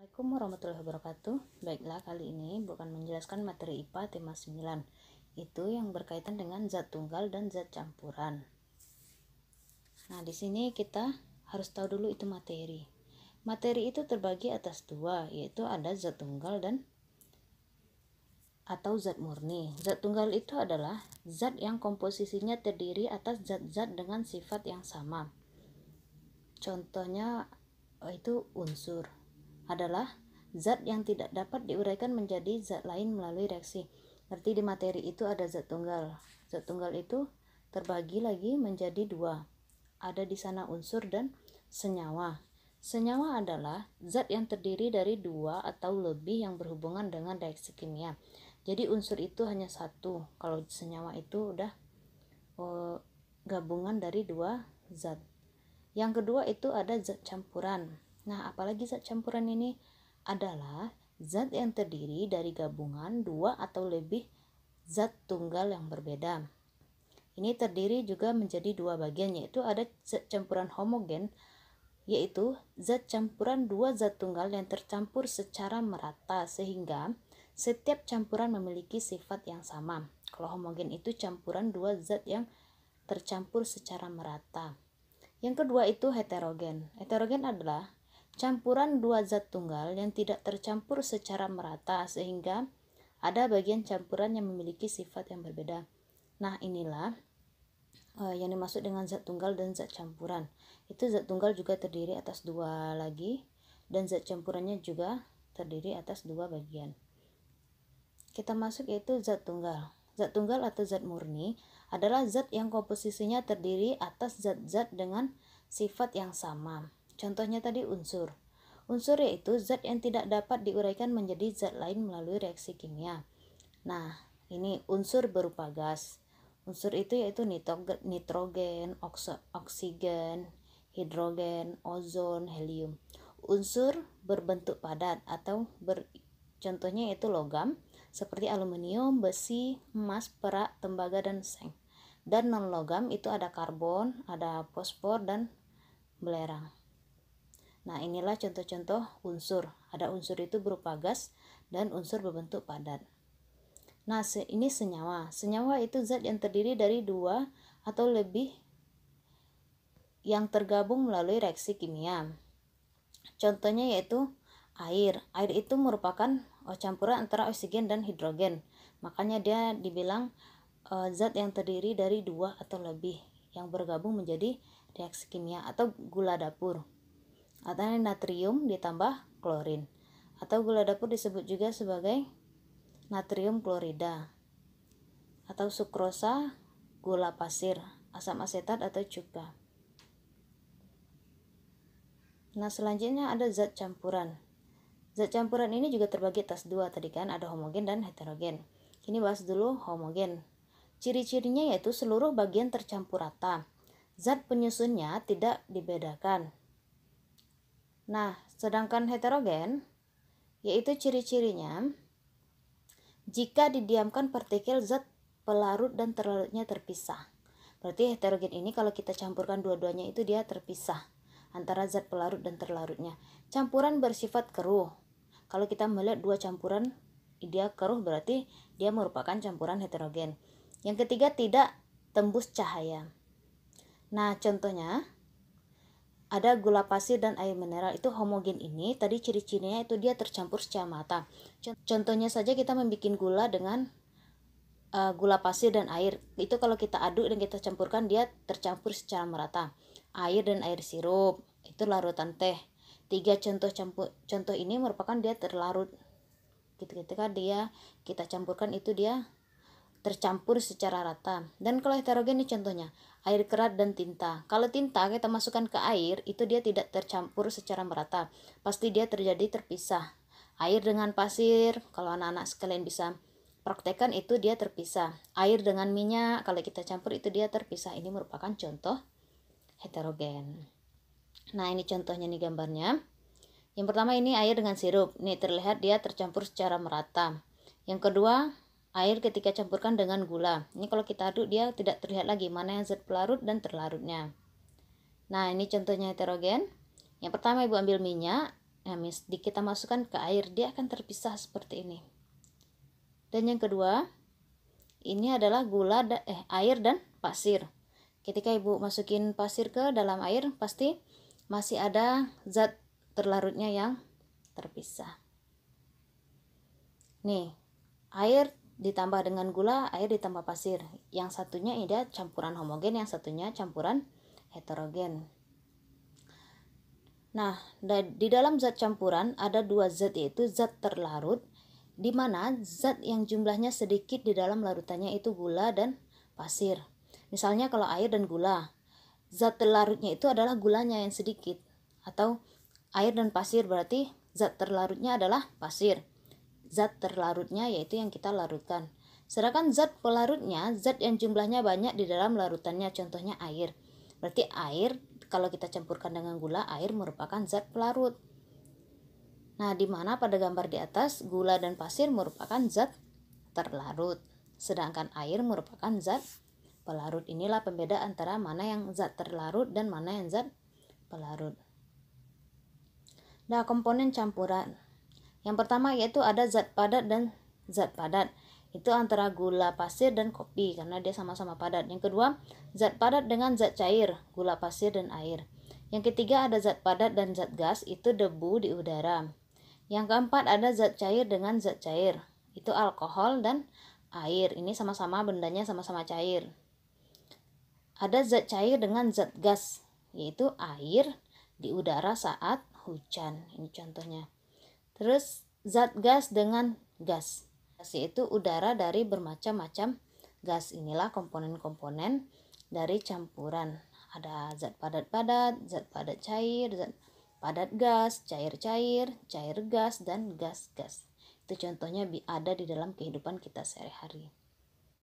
Assalamualaikum warahmatullahi wabarakatuh. Baiklah, kali ini bukan menjelaskan materi IPA tema 9. Itu yang berkaitan dengan zat tunggal dan zat campuran. Nah, di sini kita harus tahu dulu itu materi. Materi itu terbagi atas dua, yaitu ada zat tunggal dan atau zat murni. Zat tunggal itu adalah zat yang komposisinya terdiri atas zat-zat dengan sifat yang sama. Contohnya itu unsur adalah zat yang tidak dapat diuraikan menjadi zat lain melalui reaksi. Berarti di materi itu ada zat tunggal. Zat tunggal itu terbagi lagi menjadi dua. Ada di sana unsur dan senyawa. Senyawa adalah zat yang terdiri dari dua atau lebih yang berhubungan dengan reaksi kimia. Jadi unsur itu hanya satu. Kalau senyawa itu udah gabungan dari dua zat. Yang kedua itu ada zat campuran. Nah, apalagi zat campuran ini adalah zat yang terdiri dari gabungan dua atau lebih zat tunggal yang berbeda. Ini terdiri juga menjadi dua bagian, yaitu ada zat campuran homogen, yaitu zat campuran dua zat tunggal yang tercampur secara merata sehingga setiap campuran memiliki sifat yang sama. Kalau homogen itu campuran dua zat yang tercampur secara merata. Yang kedua itu heterogen. Heterogen adalah campuran dua zat tunggal yang tidak tercampur secara merata sehingga ada bagian campuran yang memiliki sifat yang berbeda. Nah, inilah yang dimaksud dengan zat tunggal dan zat campuran. Itu zat tunggal juga terdiri atas dua lagi dan zat campurannya juga terdiri atas dua bagian. Kita masuk yaitu zat tunggal. Zat tunggal atau zat murni adalah zat yang komposisinya terdiri atas zat-zat dengan sifat yang sama. Contohnya tadi unsur. Unsur yaitu zat yang tidak dapat diuraikan menjadi zat lain melalui reaksi kimia. Nah, ini unsur berupa gas. Unsur itu yaitu nitrogen, oksigen, hidrogen, ozon, helium. Unsur berbentuk padat atau contohnya yaitu logam seperti aluminium, besi, emas, perak, tembaga, dan seng. Dan non logam itu ada karbon, ada fosfor, dan belerang. Nah, inilah contoh-contoh unsur. Ada unsur itu berupa gas dan unsur berbentuk padat. Nah, ini senyawa. Senyawa itu zat yang terdiri dari dua atau lebih yang tergabung melalui reaksi kimia. Contohnya yaitu air. Air itu merupakan campuran antara oksigen dan hidrogen. Makanya dia dibilang zat yang terdiri dari dua atau lebih yang bergabung menjadi reaksi kimia, atau gula dapur. Atau natrium ditambah klorin. Atau gula dapur disebut juga sebagai natrium klorida. Atau sukrosa, gula pasir, asam asetat atau cuka. Nah, selanjutnya ada zat campuran. Zat campuran ini juga terbagi atas dua tadi kan, ada homogen dan heterogen. Ini bahas dulu homogen. Ciri-cirinya yaitu seluruh bagian tercampur rata. Zat penyusunnya tidak dibedakan. Nah, sedangkan heterogen yaitu ciri-cirinya jika didiamkan partikel zat pelarut dan terlarutnya terpisah. Berarti heterogen ini kalau kita campurkan dua-duanya itu dia terpisah antara zat pelarut dan terlarutnya. Campuran bersifat keruh. Kalau kita melihat dua campuran dia keruh berarti dia merupakan campuran heterogen. Yang ketiga, tidak tembus cahaya. Nah, contohnya ada gula pasir dan air mineral. Itu homogen ini tadi ciri-cirinya itu dia tercampur secara mata. Contohnya saja kita membuat gula dengan gula pasir dan air. Itu kalau kita aduk dan kita campurkan dia tercampur secara merata. Air dan air sirup itu larutan teh. Tiga contoh ini merupakan dia terlarut. Ketika dia kita campurkan itu dia tercampur secara rata. Dan kalau heterogen ini contohnya air kerat dan tinta. Kalau tinta kita masukkan ke air itu dia tidak tercampur secara merata, pasti dia terjadi terpisah. Air dengan pasir, kalau anak-anak sekalian bisa praktekkan itu dia terpisah. Air dengan minyak kalau kita campur itu dia terpisah. Ini merupakan contoh heterogen. Nah, ini contohnya nih gambarnya. Yang pertama ini air dengan sirup. Nih terlihat dia tercampur secara merata. Yang kedua, air ketika campurkan dengan gula. Ini kalau kita aduk dia tidak terlihat lagi mana yang zat pelarut dan terlarutnya. Nah, ini contohnya heterogen. Yang pertama Ibu ambil minyak, kita masukkan ke air, dia akan terpisah seperti ini. Dan yang kedua, ini adalah air dan pasir. Ketika Ibu masukin pasir ke dalam air, pasti masih ada zat terlarutnya yang terpisah. Nih, air ditambah dengan gula, air ditambah pasir. Yang satunya ini campuran homogen, yang satunya campuran heterogen. Nah, di dalam zat campuran ada dua zat, yaitu zat terlarut, di mana zat yang jumlahnya sedikit di dalam larutannya itu gula dan pasir. Misalnya kalau air dan gula, zat terlarutnya itu adalah gulanya yang sedikit, atau air dan pasir berarti zat terlarutnya adalah pasir. Zat terlarutnya yaitu yang kita larutkan. Sedangkan zat pelarutnya, zat yang jumlahnya banyak di dalam larutannya, contohnya air. Berarti air kalau kita campurkan dengan gula, air merupakan zat pelarut. Nah, di mana pada gambar di atas gula dan pasir merupakan zat terlarut, sedangkan air merupakan zat pelarut. Inilah pembeda antara mana yang zat terlarut dan mana yang zat pelarut. Nah, komponen campuran. Yang pertama yaitu ada zat padat dan zat padat. Itu antara gula, pasir, dan kopi karena dia sama-sama padat. Yang kedua, zat padat dengan zat cair, gula, pasir, dan air. Yang ketiga ada zat padat dan zat gas, itu debu di udara. Yang keempat ada zat cair dengan zat cair, itu alkohol dan air. Ini sama-sama bendanya sama-sama cair. Ada zat cair dengan zat gas, yaitu air di udara saat hujan. Ini contohnya. Terus zat gas dengan gas, yaitu udara dari bermacam-macam gas. Inilah komponen-komponen dari campuran. Ada zat padat-padat, zat padat cair, zat padat gas, cair-cair, cair gas, dan gas-gas. Itu contohnya ada di dalam kehidupan kita sehari-hari.